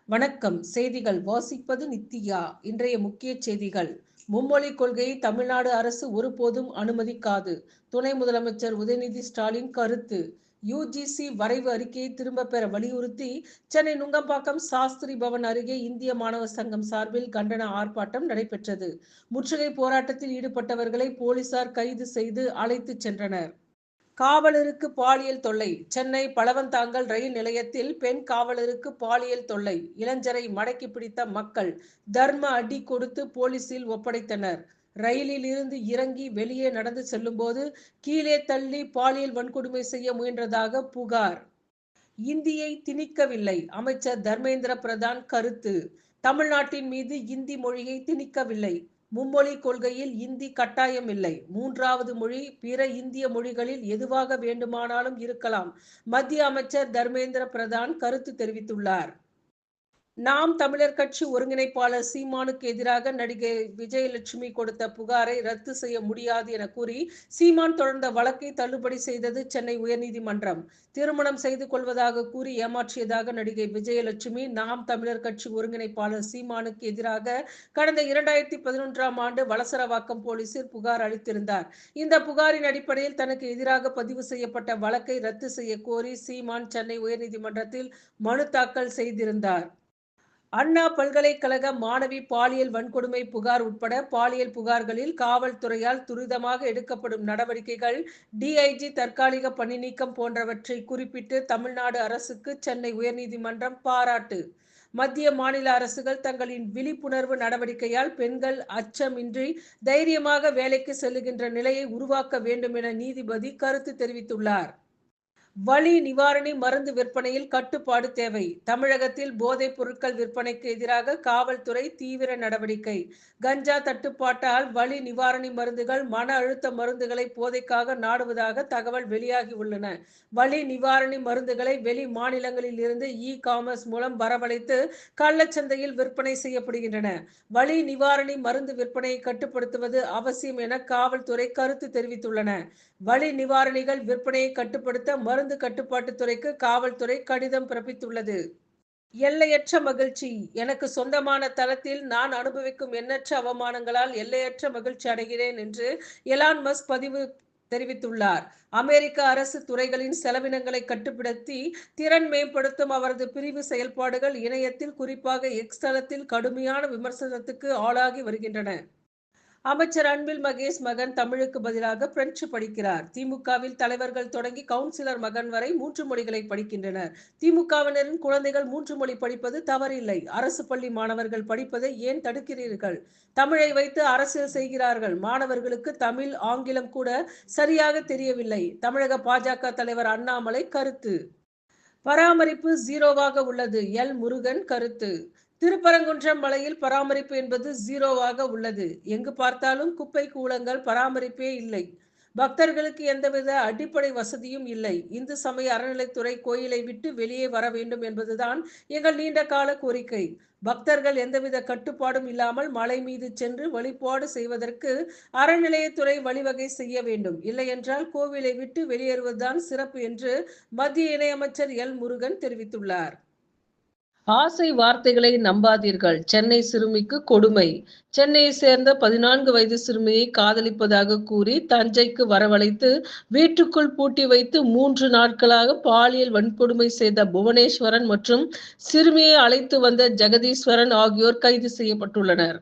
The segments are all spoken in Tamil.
வணக்கம். செய்திகள் வாசிப்பது நித்யா. இன்றைய முக்கிய செய்திகள். மும்மொழி கொள்கையை தமிழ்நாடு அரசு ஒருபோதும் அனுமதிக்காது. துணை முதலமைச்சர் உதயநிதி ஸ்டாலின் கருத்து. யுஜிசி வரைவு அறிக்கையை திரும்ப பெற வலியுறுத்தி சென்னை நுங்கம்பாக்கம் சாஸ்திரி பவன் அருகே இந்திய மாணவர் சங்கம் சார்பில் கண்டன ஆர்ப்பாட்டம் நடைபெற்றது. முற்றுகை போராட்டத்தில் ஈடுபட்டவர்களை போலீசார் கைது செய்து அழைத்துச் சென்றனர். காவலருக்கு பாலியல் தொல்லை. சென்னை பழவந்தாங்கல் ரயில் நிலையத்தில் பெண் காவலருக்கு பாலியல் தொல்லை. இளைஞரை மடக்கி பிடித்த மக்கள் தர்ம அடி கொடுத்து போலீசில் ஒப்படைத்தனர். ரயிலில் இருந்து இறங்கி வெளியே நடந்து செல்லும்போது கீழே தள்ளி பாலியல் வன்கொடுமை செய்ய முயன்றதாக புகார். இந்தியை திணிக்கவில்லை. அமைச்சர் தர்மேந்திர பிரதான் கருத்து. தமிழ்நாட்டின் மீது இந்தி மொழியை திணிக்கவில்லை. மும்மொழி கொள்கையில் இந்தி கட்டாயம் இல்லை. மூன்றாவது மொழி பிற இந்திய மொழிகளில் எதுவாக வேண்டுமானாலும் இருக்கலாம். மத்திய அமைச்சர் தர்மேந்திர பிரதான் கருத்து தெரிவித்துள்ளார். நாம் தமிழர் கட்சி ஒருங்கிணைப்பாளர் சீமானுக்கு எதிராக நடிகை விஜயலட்சுமி கொடுத்த புகாரை ரத்து செய்ய முடியாது என கூறி சீமான் தொடர்ந்த வழக்கை தள்ளுபடி செய்தது சென்னை உயர்நீதிமன்றம். திருமணம் செய்து கொள்வதாக கூறி ஏமாற்றியதாக நடிகை விஜயலட்சுமி நாம் தமிழர் கட்சி ஒருங்கிணைப்பாளர் சீமானுக்கு எதிராக கடந்த 2011ஆம் ஆண்டு வளசரவாக்கம் போலீசில் புகார் அளித்திருந்தார். இந்த புகாரின் அடிப்படையில் தனக்கு எதிராக பதிவு செய்யப்பட்ட வழக்கை ரத்து செய்ய கோரி சீமான் சென்னை உயர்நீதிமன்றத்தில் மனு தாக்கல் செய்திருந்தார். அண்ணா பல்கலைக்கழக மாணவி பாலியல் வன்கொடுமை புகார் உட்பட பாலியல் புகார்களில் காவல்துறையால் துரிதமாக எடுக்கப்படும் நடவடிக்கைகள், டிஐஜி தற்காலிக பணி நீக்கம் போன்றவற்றை குறிப்பிட்டு தமிழ்நாடு அரசுக்கு சென்னை உயர்நீதிமன்றம் பாராட்டு. மத்திய மாநில அரசுகள் தங்களின் விழிப்புணர்வு நடவடிக்கையால் பெண்கள் அச்சமின்றி தைரியமாக வேலைக்கு செல்லுகின்ற நிலையை உருவாக்க வேண்டும் என நீதிபதி கருத்து தெரிவித்துள்ளார். வலி நிவாரணி மருந்து விற்பனையில் கட்டுப்பாடு தேவை. தமிழகத்தில் போதைப் பொருட்கள் விற்பனைக்கு எதிராக காவல்துறை தீவிர நடவடிக்கை. கஞ்சா தட்டுப்பாட்டால் வலி நிவாரணி மருந்துகள், மன அழுத்த மருந்துகளை போதைக்காக நாடுவதாக தகவல் வெளியாகி உள்ளன. வலி நிவாரணி மருந்துகளை வெளி மாநிலங்களில் இருந்து காமர்ஸ் மூலம் வரவழைத்து கள்ளச்சந்தையில் விற்பனை செய்யப்படுகின்றன. வலி நிவாரணி மருந்து விற்பனையை கட்டுப்படுத்துவது அவசியம் என காவல்துறை கருத்து தெரிவித்துள்ளன. வலி நிவாரணிகள் விற்பனையை கட்டுப்படுத்த மருந்து கட்டுப்பாட்டுத்துறைக்கு காவல்துறை கடிதம் பிறப்பித்துள்ளது. எல்லையற்ற மகிழ்ச்சி. எனக்கு சொந்தமான தளத்தில் நான் அனுபவிக்கும் எண்ணற்ற அவமானங்களால் எல்லையற்ற மகிழ்ச்சி அடைகிறேன் என்று எலான் மஸ்க் தெரிவித்துள்ளார். அமெரிக்க அரசு துறைகளின் செலவினங்களை கட்டுப்படுத்தி திறன் மேம்படுத்தும் அவரது பிரிவு செயல்பாடுகள் இணையத்தில், குறிப்பாக எக்ஸ் தளத்தில் கடுமையான விமர்சனத்துக்கு ஆளாகி வருகின்றன. அமைச்சர் அன்பில் மகேஷ் மகன் தமிழுக்கு பதிலாக பிரெஞ்சு படிக்கிறார். திமுகவில் தலைவர்கள் தொடங்கி கவுன்சிலர் மகன் வரை 3 மொழிகளை படிக்கின்றனர். திமுகவினரின் குழந்தைகள் 3 மொழி படிப்பது தவறில்லை. அரசு பள்ளி மாணவர்கள் படிப்பதை ஏன் தடுக்கிறீர்கள்? தமிழை வைத்து அரசியல் செய்கிறார்கள். மாணவர்களுக்கு தமிழ், ஆங்கிலம் கூட சரியாக தெரியவில்லை. தமிழக பாஜக தலைவர் அண்ணாமலை கருத்து. பராமரிப்பு ஜீரோவாக உள்ளது. எல் முருகன் கருத்து. திருப்பரங்குன்றம் மலையில் பராமரிப்பு என்பது ஜீரோவாக உள்ளது. எங்கு பார்த்தாலும் குப்பை கூளங்கள், பராமரிப்பே இல்லை. பக்தர்களுக்கு எந்தவித அடிப்படை வசதியும் இல்லை. இந்து சமய அறநிலைத்துறை கோயிலை விட்டு வெளியே வர வேண்டும் என்பதுதான் எங்கள் நீண்ட கால கோரிக்கை. பக்தர்கள் எந்தவித கட்டுப்பாடும் இல்லாமல் மலை மீது சென்று வழிபாடு செய்வதற்கு அறநிலையத்துறை வழிவகை செய்ய வேண்டும். இல்லையென்றால் கோவிலை விட்டு வெளியேறுவதுதான் சிறப்பு என்று மத்திய இணையமைச்சர் எல் முருகன் தெரிவித்துள்ளார். ஆசை வார்த்தைகளை நம்பாதீர்கள். சென்னை சிறுமிக்கு கொடுமை. சென்னையை சேர்ந்த 14 வயது சிறுமியை காதலிப்பதாக கூறி தஞ்சைக்கு வரவழைத்து வீட்டுக்குள் பூட்டி வைத்து 3 நாட்களாக பாலியல் வன்கொடுமை செய்த புவனேஸ்வரன் மற்றும் சிறுமியை அழைத்து வந்த ஜெகதீஸ்வரன் ஆகியோர் கைது செய்யப்பட்டுள்ளனர்.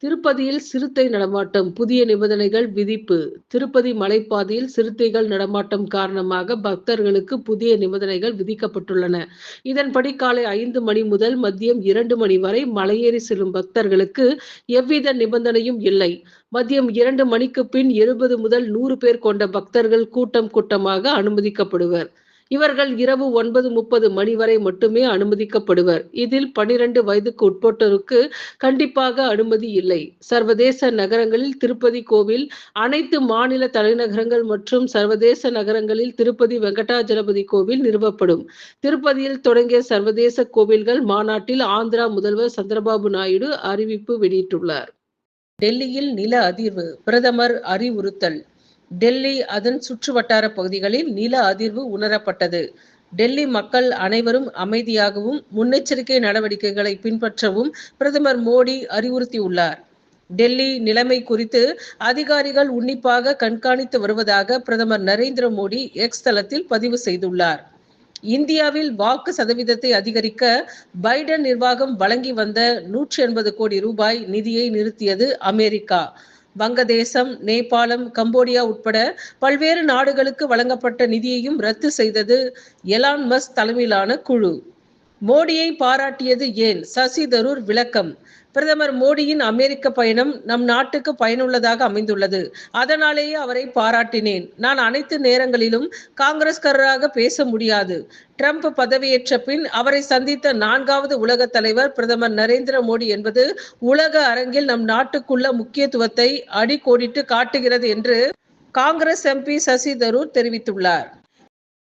திருப்பதியில் சிறுத்தை நடமாட்டம், புதிய நிபந்தனைகள் விதிப்பு. திருப்பதி மலைப்பாதையில் சிறுத்தைகள் நடமாட்டம் காரணமாக பக்தர்களுக்கு புதிய நிபந்தனைகள் விதிக்கப்பட்டுள்ளன. இதன்படி காலை 5 மணி முதல் மதியம் 2 மணி வரை மலையேறி செல்லும் பக்தர்களுக்கு எவ்வித நிபந்தனையும் இல்லை. மதியம் 2 மணிக்கு பின் 20 முதல் 100 பேர் கொண்ட பக்தர்கள் கூட்டம் கூட்டமாக அனுமதிக்கப்படுவர். இவர்கள் இரவு 9:30 மணி வரை மட்டுமே அனுமதிக்கப்படுவர். இதில் 12 வயதுக்கு உட்பட்டோருக்கு கண்டிப்பாக அனுமதி இல்லை. சர்வதேச நகரங்களில் திருப்பதி கோவில், அனைத்து மாநில தலைநகரங்கள் மற்றும் சர்வதேச நகரங்களில் திருப்பதி வெங்கடாஜலபதி கோவில் நிறுவப்படும். திருப்பதியில் தொடங்கிய சர்வதேச கோவில்கள் மாநாட்டில் ஆந்திரா முதல்வர் சந்திரபாபு நாயுடு அறிவிப்பு வெளியிட்டுள்ளார். டெல்லியில் நில அதிர்வு, பிரதமர் அறிவுறுத்தல். டெல்லி, அதன் சுற்றுவட்டார பகுதிகளில் நில அதிர்வு உணரப்பட்டது. டெல்லி மக்கள் அனைவரும் அமைதியாகவும் முன்னெச்சரிக்கை நடவடிக்கைகளை பின்பற்றவும் பிரதமர் மோடி அறிவுறுத்தியுள்ளார். டெல்லி நிலைமை குறித்து அதிகாரிகள் உன்னிப்பாக கண்காணித்து வருவதாக பிரதமர் நரேந்திர மோடி எக்ஸ் தளத்தில் பதிவு செய்துள்ளார். இந்தியாவில் வாக்கு சதவீதத்தை அதிகரிக்க பைடன் நிர்வாகம் வழங்கி வந்த 180 கோடி ரூபாய் நிதியை நிறுத்தியது அமெரிக்கா. வங்கதேசம், நேபாளம், கம்போடியா உட்பட பல்வேறு நாடுகளுக்கு வழங்கப்பட்ட நிதியையும் ரத்து செய்தது எலான் மஸ்க் தலைமையிலான குழு. மோடியை பாராட்டியது ஏன்? சசி தரூர் விளக்கம். பிரதமர் மோடியின் அமெரிக்க பயணம் நம் நாட்டுக்கு பயனுள்ளதாக அமைந்துள்ளது. அதனாலேயே அவரை பாராட்டினேன். நான் அனைத்து நேரங்களிலும் காங்கிரஸ்காரராக பேச முடியாது. ட்ரம்ப் பதவியேற்ற பின் அவரை சந்தித்த 4வது உலக தலைவர் பிரதமர் நரேந்திர மோடி என்பது உலக அரங்கில் நம் நாட்டுக்குள்ள முக்கியத்துவத்தை அடிக்கோடிட்டு காட்டுகிறது என்று காங்கிரஸ் எம்பி சசி தரூர் தெரிவித்துள்ளார்.